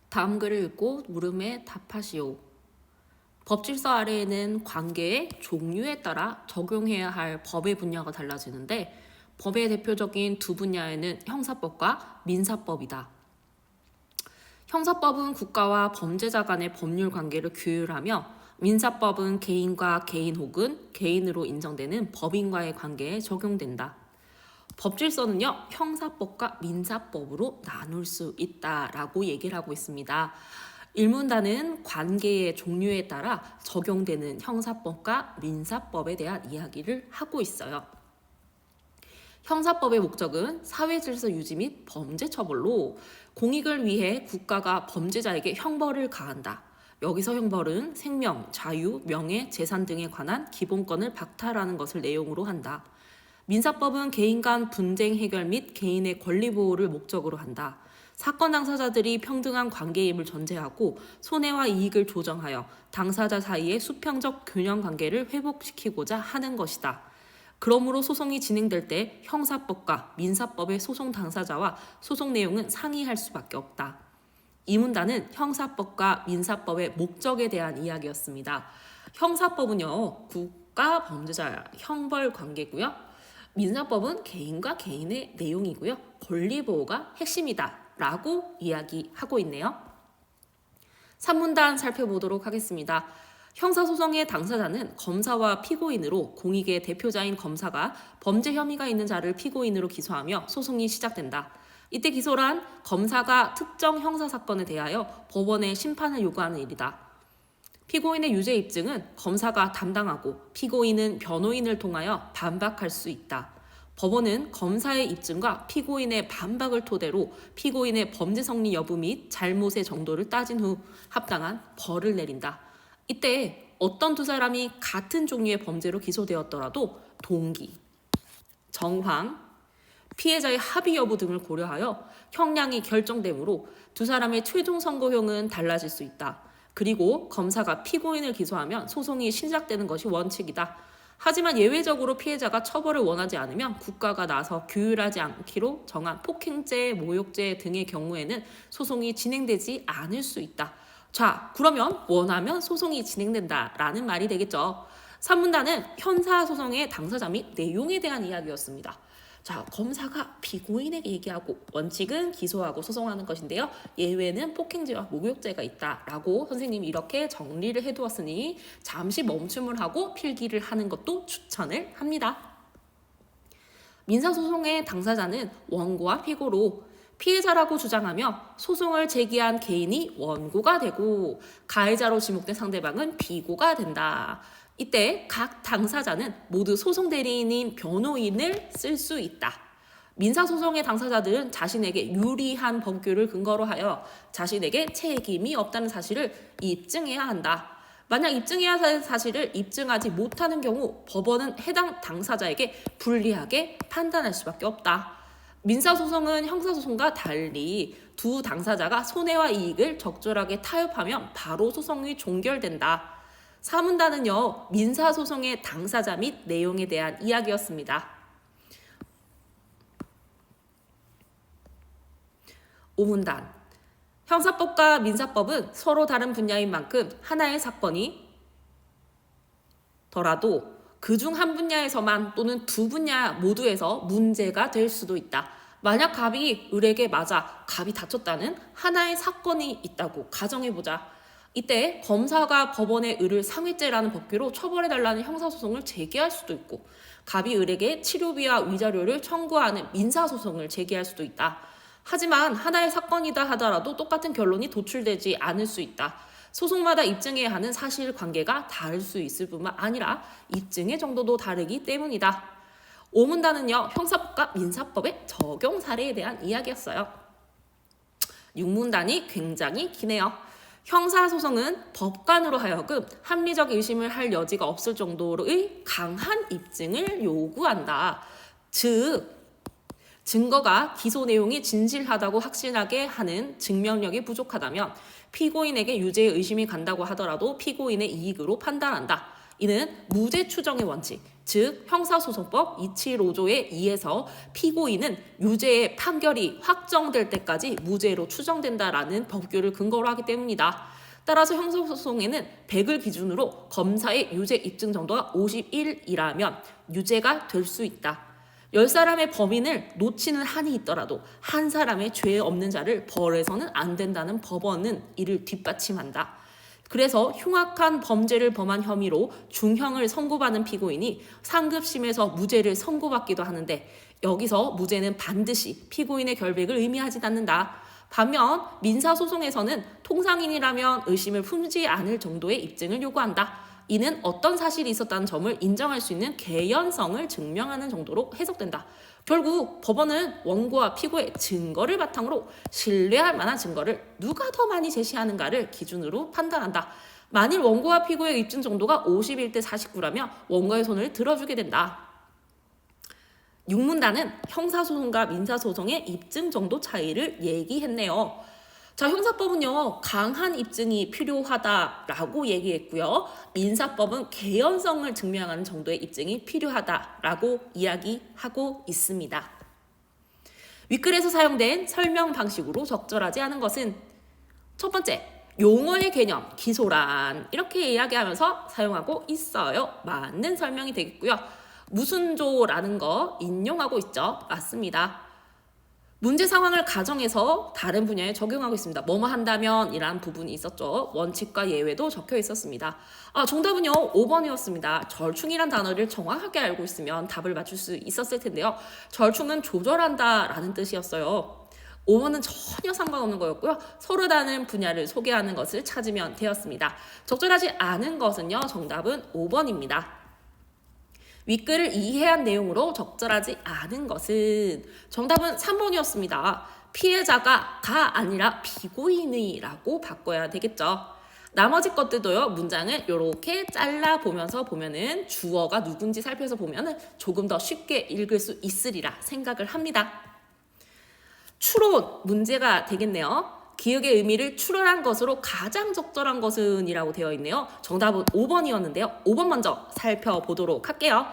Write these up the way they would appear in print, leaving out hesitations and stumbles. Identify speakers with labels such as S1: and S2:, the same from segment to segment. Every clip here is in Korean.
S1: 다음 글을 읽고 물음에 답하시오. 법질서 아래에는 관계의 종류에 따라 적용해야 할 법의 분야가 달라지는데 법의 대표적인 두 분야에는 형사법과 민사법이다. 형사법은 국가와 범죄자 간의 법률 관계를 규율하며 민사법은 개인과 개인 혹은 개인으로 인정되는 법인과의 관계에 적용된다. 법질서는요, 형사법과 민사법으로 나눌 수 있다라고 얘기를 하고 있습니다. 일문단은 관계의 종류에 따라 적용되는 형사법과 민사법에 대한 이야기를 하고 있어요. 형사법의 목적은 사회질서 유지 및 범죄 처벌로 공익을 위해 국가가 범죄자에게 형벌을 가한다. 여기서 형벌은 생명, 자유, 명예, 재산 등에 관한 기본권을 박탈하는 것을 내용으로 한다. 민사법은 개인 간 분쟁 해결 및 개인의 권리 보호를 목적으로 한다. 사건 당사자들이 평등한 관계임을 전제하고 손해와 이익을 조정하여 당사자 사이의 수평적 균형 관계를 회복시키고자 하는 것이다. 그러므로 소송이 진행될 때 형사법과 민사법의 소송 당사자와 소송 내용은 상이할 수밖에 없다. 이 문단은 형사법과 민사법의 목적에 대한 이야기였습니다. 형사법은요, 국가 범죄자 형벌 관계고요. 민사법은 개인과 개인의 내용이고요. 권리 보호가 핵심이다 라고 이야기하고 있네요. 3문단 살펴보도록 하겠습니다. 형사소송의 당사자는 검사와 피고인으로 공익의 대표자인 검사가 범죄 혐의가 있는 자를 피고인으로 기소하며 소송이 시작된다. 이때 기소란 검사가 특정 형사사건에 대하여 법원에 심판을 요구하는 일이다. 피고인의 유죄 입증은 검사가 담당하고 피고인은 변호인을 통하여 반박할 수 있다. 법원은 검사의 입증과 피고인의 반박을 토대로 피고인의 범죄 성립 여부 및 잘못의 정도를 따진 후 합당한 벌을 내린다. 이때 어떤 두 사람이 같은 종류의 범죄로 기소되었더라도 동기, 정황, 피해자의 합의 여부 등을 고려하여 형량이 결정되므로 두 사람의 최종 선고형은 달라질 수 있다. 그리고 검사가 피고인을 기소하면 소송이 시작되는 것이 원칙이다. 하지만 예외적으로 피해자가 처벌을 원하지 않으면 국가가 나서 규율하지 않기로 정한 폭행죄, 모욕죄 등의 경우에는 소송이 진행되지 않을 수 있다. 자, 그러면 원하면 소송이 진행된다라는 말이 되겠죠. 3문단은 형사소송의 당사자 및 내용에 대한 이야기였습니다. 자, 검사가 피고인에게 얘기하고 원칙은 기소하고 소송하는 것인데요. 예외는 폭행죄와 모욕죄가 있다라고 선생님이 이렇게 정리를 해두었으니 잠시 멈춤을 하고 필기를 하는 것도 추천을 합니다. 민사소송의 당사자는 원고와 피고로 피해자라고 주장하며 소송을 제기한 개인이 원고가 되고 가해자로 지목된 상대방은 피고가 된다. 이때 각 당사자는 모두 소송 대리인인 변호인을 쓸 수 있다. 민사소송의 당사자들은 자신에게 유리한 법규를 근거로 하여 자신에게 책임이 없다는 사실을 입증해야 한다. 만약 입증해야 할 사실을 입증하지 못하는 경우 법원은 해당 당사자에게 불리하게 판단할 수밖에 없다. 민사소송은 형사소송과 달리 두 당사자가 손해와 이익을 적절하게 타협하면 바로 소송이 종결된다. 3문단은요, 민사소송의 당사자 및 내용에 대한 이야기였습니다. 5문단. 형사법과 민사법은 서로 다른 분야인 만큼 하나의 사건이 더라도 그중 한 분야에서만 또는 두 분야 모두에서 문제가 될 수도 있다. 만약 갑이 을에게 맞아 갑이 다쳤다는 하나의 사건이 있다고 가정해보자. 이때 검사가 법원에 을을 상해죄라는 법규로 처벌해달라는 형사소송을 제기할 수도 있고 갑이 을에게 치료비와 위자료를 청구하는 민사소송을 제기할 수도 있다. 하지만 하나의 사건이다 하더라도 똑같은 결론이 도출되지 않을 수 있다. 소송마다 입증해야 하는 사실관계가 다를 수 있을 뿐만 아니라 입증의 정도도 다르기 때문이다. 5문단은요, 형사법과 민사법의 적용 사례에 대한 이야기였어요. 6문단이 굉장히 기네요. 형사소송은 법관으로 하여금 합리적 의심을 할 여지가 없을 정도의 강한 입증을 요구한다. 즉, 증거가 기소 내용이 진실하다고 확신하게 하는 증명력이 부족하다면 피고인에게 유죄의 의심이 간다고 하더라도 피고인의 이익으로 판단한다. 이는 무죄 추정의 원칙, 즉 형사소송법 275조의 2에서 피고인은 유죄의 판결이 확정될 때까지 무죄로 추정된다라는 법규를 근거로 하기 때문이다. 따라서 형사소송에는 100을 기준으로 검사의 유죄 입증 정도가 51이라면 유죄가 될 수 있다. 10사람의 범인을 놓치는 한이 있더라도 한 사람의 죄 없는 자를 벌해서는 안 된다는 법원은 이를 뒷받침한다. 그래서 흉악한 범죄를 범한 혐의로 중형을 선고받은 피고인이 상급심에서 무죄를 선고받기도 하는데 여기서 무죄는 반드시 피고인의 결백을 의미하지 않는다. 반면 민사소송에서는 통상인이라면 의심을 품지 않을 정도의 입증을 요구한다. 이는 어떤 사실이 있었다는 점을 인정할 수 있는 개연성을 증명하는 정도로 해석된다. 결국 법원은 원고와 피고의 증거를 바탕으로 신뢰할 만한 증거를 누가 더 많이 제시하는가를 기준으로 판단한다. 만일 원고와 피고의 입증 정도가 51대 49라면 원고의 손을 들어주게 된다. 육문단은 형사소송과 민사소송의 입증 정도 차이를 얘기했네요. 자, 형사법은요, 강한 입증이 필요하다라고 얘기했고요. 민사법은 개연성을 증명하는 정도의 입증이 필요하다라고 이야기하고 있습니다. 윗글에서 사용된 설명 방식으로 적절하지 않은 것은 첫 번째, 용어의 개념, 기소란 이렇게 이야기하면서 사용하고 있어요. 맞는 설명이 되겠고요. 무슨 조라는 거 인용하고 있죠. 맞습니다. 문제 상황을 가정해서 다른 분야에 적용하고 있습니다. 뭐뭐 한다면 이란 부분이 있었죠. 원칙과 예외도 적혀 있었습니다. 정답은요 5번이었습니다. 절충이란 단어를 정확하게 알고 있으면 답을 맞출 수 있었을 텐데요. 절충은 조절한다 라는 뜻이었어요. 5번은 전혀 상관없는 거였고요. 서로 다른 분야를 소개하는 것을 찾으면 되었습니다. 적절하지 않은 것은요. 정답은 5번입니다. 윗글을 이해한 내용으로 적절하지 않은 것은 정답은 3번이었습니다. 피해자가 가 아니라 피고인이라고 바꿔야 되겠죠. 나머지 것들도요. 문장을 이렇게 잘라보면서 보면은 주어가 누군지 살펴서 보면은 조금 더 쉽게 읽을 수 있으리라 생각을 합니다. 추론 문제가 되겠네요. 기억의 의미를 추론한 것으로 가장 적절한 것은 이라고 되어 있네요. 정답은 5번이었는데요. 5번 먼저 살펴보도록 할게요.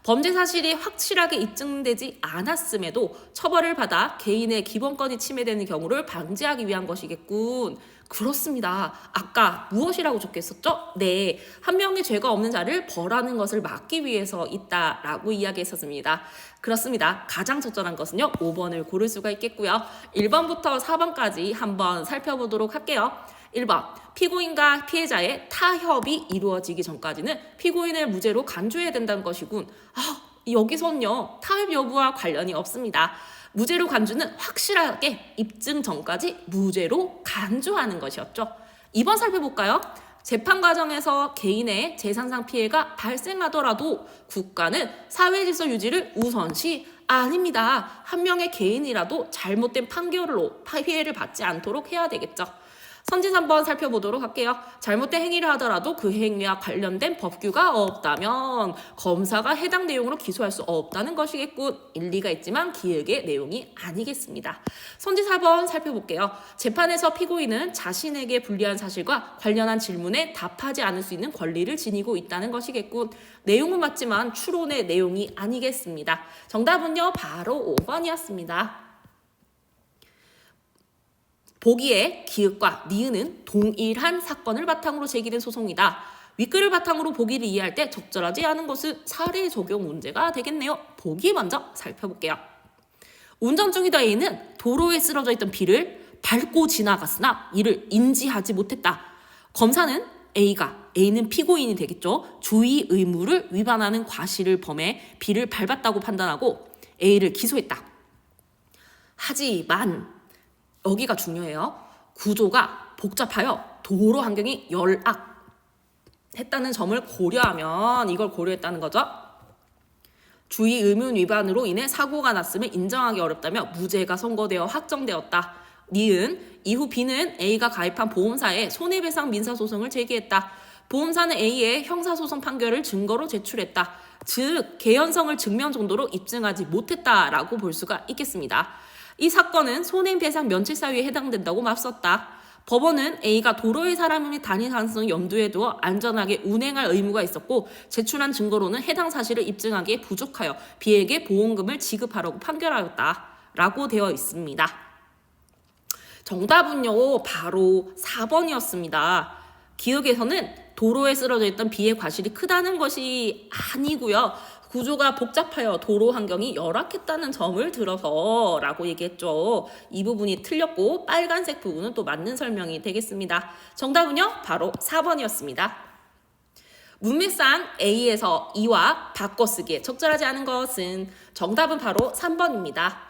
S1: 범죄 사실이 확실하게 입증되지 않았음에도 처벌을 받아 개인의 기본권이 침해되는 경우를 방지하기 위한 것이겠군. 그렇습니다. 아까 무엇이라고 적혀있었죠? 네, 한 명의 죄가 없는 자를 벌하는 것을 막기 위해서 있다라고 이야기했었습니다. 그렇습니다. 가장 적절한 것은요 5번을 고를 수가 있겠고요. 1번부터 4번까지 한번 살펴보도록 할게요. 1번, 피고인과 피해자의 타협이 이루어지기 전까지는 피고인을 무죄로 간주해야 된다는 것이군. 여기서는요 타협 여부와 관련이 없습니다. 무죄로 간주는 확실하게 입증 전까지 무죄로 간주하는 것이었죠. 2번 살펴볼까요? 재판 과정에서 개인의 재산상 피해가 발생하더라도 국가는 사회질서 유지를 우선시 아닙니다. 한 명의 개인이라도 잘못된 판결로 피해를 받지 않도록 해야 되겠죠. 선진 한번 살펴보도록 할게요. 잘못된 행위를 하더라도 그 행위와 관련된 법규가 없다면 검사가 해당 내용으로 기소할 수 없다는 것이겠군. 일리가 있지만 기획의 내용이 아니겠습니다. 선진 4번 살펴볼게요. 재판에서 피고인은 자신에게 불리한 사실과 관련한 질문에 답하지 않을 수 있는 권리를 지니고 있다는 것이겠군. 내용은 맞지만 추론의 내용이 아니겠습니다. 정답은요 바로 5번이었습니다. 보기의 기읍과 니은은 동일한 사건을 바탕으로 제기된 소송이다. 윗글을 바탕으로 보기를 이해할 때 적절하지 않은 것은 사례 적용 문제가 되겠네요. 보기 먼저 살펴볼게요. 운전 중이던 A는 도로에 쓰러져 있던 B를 밟고 지나갔으나 이를 인지하지 못했다. 검사는 A는 피고인이 되겠죠. 주의 의무를 위반하는 과실을 범해 B를 밟았다고 판단하고 A를 기소했다. 하지만 여기가 중요해요. 구조가 복잡하여 도로 환경이 열악했다는 점을 고려하면 이걸 고려했다는 거죠. 주의 의무 위반으로 인해 사고가 났음을 인정하기 어렵다며 무죄가 선고되어 확정되었다. 니은 이후 B는 A가 가입한 보험사에 손해배상 민사소송을 제기했다. 보험사는 A의 형사소송 판결을 증거로 제출했다. 즉 개연성을 증명 정도로 입증하지 못했다라고 볼 수가 있겠습니다. 이 사건은 손해배상 면책 사유에 해당된다고 맞섰다. 법원은 A가 도로의 사람이 다닐 가능성을 염두에 두어 안전하게 운행할 의무가 있었고 제출한 증거로는 해당 사실을 입증하기에 부족하여 B에게 보험금을 지급하라고 판결하였다라고 되어 있습니다. 정답은요 바로 4번이었습니다. 기억에서는 도로에 쓰러져 있던 B의 과실이 크다는 것이 아니고요. 구조가 복잡하여 도로 환경이 열악했다는 점을 들어서 라고 얘기했죠. 이 부분이 틀렸고 빨간색 부분은 또 맞는 설명이 되겠습니다. 정답은요 바로 4번이었습니다. 문맥상 A에서 E와 바꿔쓰기에 적절하지 않은 것은 정답은 바로 3번입니다.